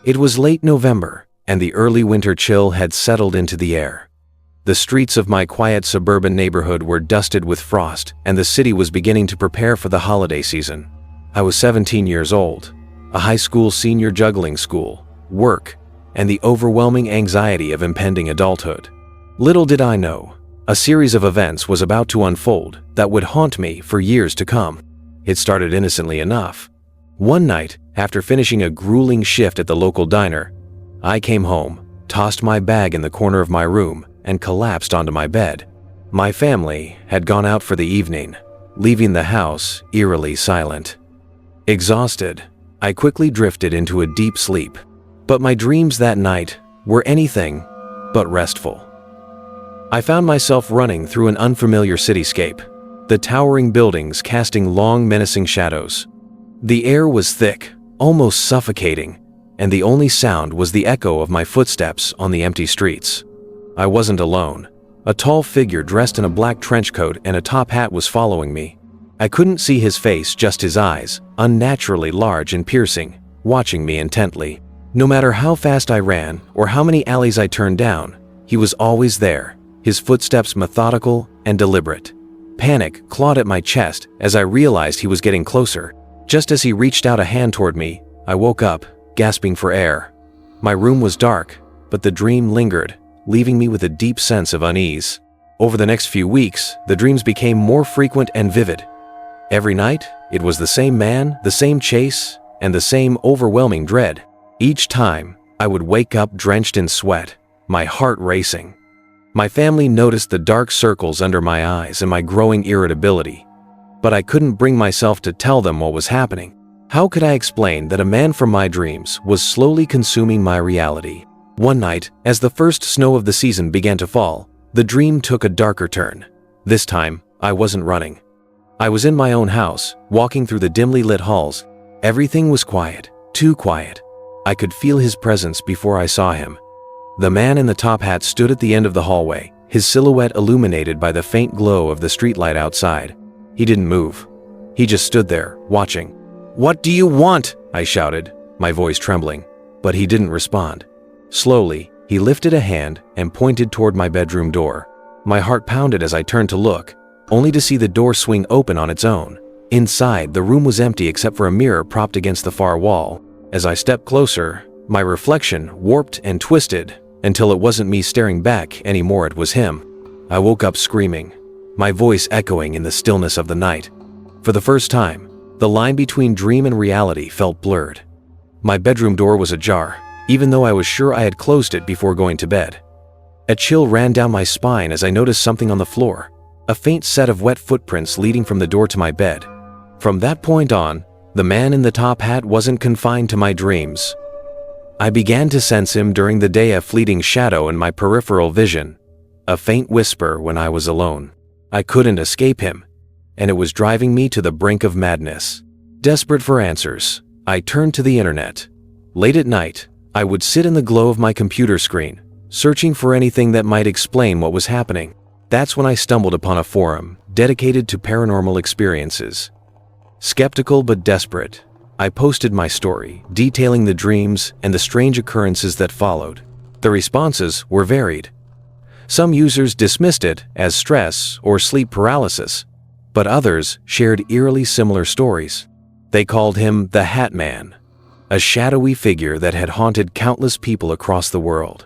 It was late November, and the early winter chill had settled into the air. The streets of my quiet suburban neighborhood were dusted with frost, and the city was beginning to prepare for the holiday season. I was 17 years old, a high school senior juggling school, work, and the overwhelming anxiety of impending adulthood. Little did I know, a series of events was about to unfold that would haunt me for years to come. It started innocently enough. One night, after finishing a grueling shift at the local diner, I came home, tossed my bag in the corner of my room, and collapsed onto my bed. My family had gone out for the evening, leaving the house eerily silent. Exhausted, I quickly drifted into a deep sleep, but my dreams that night were anything but restful. I found myself running through an unfamiliar cityscape, the towering buildings casting long, menacing shadows. The air was thick, almost suffocating, and the only sound was the echo of my footsteps on the empty streets. I wasn't alone. A tall figure dressed in a black trench coat and a top hat was following me. I couldn't see his face, just his eyes, unnaturally large and piercing, watching me intently. No matter how fast I ran or how many alleys I turned down, he was always there, his footsteps methodical and deliberate. Panic clawed at my chest as I realized he was getting closer. Just as he reached out a hand toward me, I woke up, gasping for air. My room was dark, but the dream lingered, leaving me with a deep sense of unease. Over the next few weeks, the dreams became more frequent and vivid. Every night, it was the same man, the same chase, and the same overwhelming dread. Each time, I would wake up drenched in sweat, my heart racing. My family noticed the dark circles under my eyes and my growing irritability, but I couldn't bring myself to tell them what was happening. How could I explain that a man from my dreams was slowly consuming my reality? One night, as the first snow of the season began to fall, the dream took a darker turn. This time, I wasn't running. I was in my own house, walking through the dimly lit halls. Everything was quiet, too quiet. I could feel his presence before I saw him. The man in the top hat stood at the end of the hallway, his silhouette illuminated by the faint glow of the streetlight outside. He didn't move. He just stood there, watching. "What do you want?" I shouted, my voice trembling, but he didn't respond. Slowly, he lifted a hand and pointed toward my bedroom door. My heart pounded as I turned to look, only to see the door swing open on its own. Inside, the room was empty except for a mirror propped against the far wall. As I stepped closer, my reflection warped and twisted until it wasn't me staring back anymore, it was him. I woke up screaming, my voice echoing in the stillness of the night. For the first time, the line between dream and reality felt blurred. My bedroom door was ajar, even though I was sure I had closed it before going to bed. A chill ran down my spine as I noticed something on the floor, a faint set of wet footprints leading from the door to my bed. From that point on, the man in the top hat wasn't confined to my dreams. I began to sense him during the day, a fleeting shadow in my peripheral vision, a faint whisper when I was alone. I couldn't escape him, and it was driving me to the brink of madness. Desperate for answers, I turned to the internet. Late at night, I would sit in the glow of my computer screen, searching for anything that might explain what was happening. That's when I stumbled upon a forum dedicated to paranormal experiences. Skeptical but desperate, I posted my story, detailing the dreams and the strange occurrences that followed. The responses were varied. Some users dismissed it as stress or sleep paralysis, but others shared eerily similar stories. They called him the Hat Man, a shadowy figure that had haunted countless people across the world.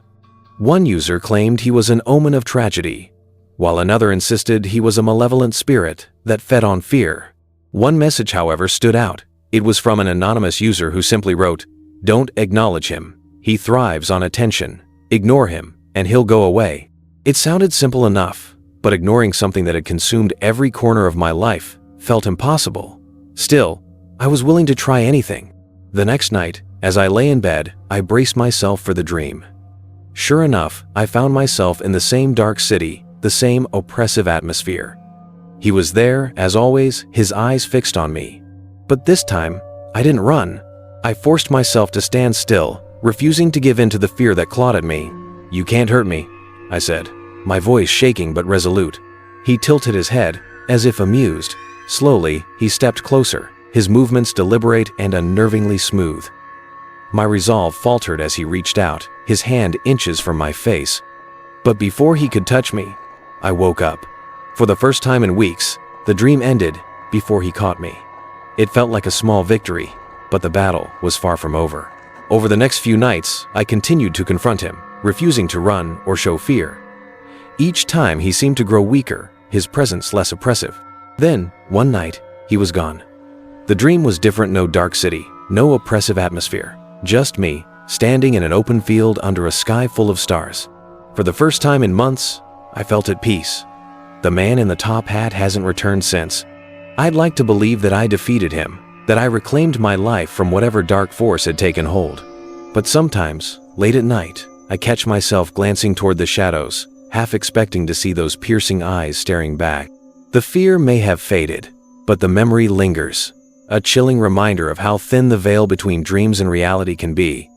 One user claimed he was an omen of tragedy, while another insisted he was a malevolent spirit that fed on fear. One message, however, stood out. It was from an anonymous user who simply wrote, "Don't acknowledge him. He thrives on attention. Ignore him, and he'll go away." It sounded simple enough, but ignoring something that had consumed every corner of my life felt impossible. Still, I was willing to try anything. The next night, as I lay in bed, I braced myself for the dream. Sure enough, I found myself in the same dark city, the same oppressive atmosphere. He was there, as always, his eyes fixed on me. But this time, I didn't run. I forced myself to stand still, refusing to give in to the fear that clawed at me. "You can't hurt me," I said, my voice shaking but resolute. He tilted his head, as if amused. Slowly, he stepped closer, his movements deliberate and unnervingly smooth. My resolve faltered as he reached out, his hand inches from my face. But before he could touch me, I woke up. For the first time in weeks, the dream ended before he caught me. It felt like a small victory, but the battle was far from over. Over the next few nights, I continued to confront him, refusing to run or show fear. Each time he seemed to grow weaker, his presence less oppressive. Then, one night, he was gone. The dream was different. No dark city, no oppressive atmosphere. Just me, standing in an open field under a sky full of stars. For the first time in months, I felt at peace. The man in the top hat hasn't returned since. I'd like to believe that I defeated him, that I reclaimed my life from whatever dark force had taken hold. But sometimes, late at night, I catch myself glancing toward the shadows, half expecting to see those piercing eyes staring back. The fear may have faded, but the memory lingers, a chilling reminder of how thin the veil between dreams and reality can be.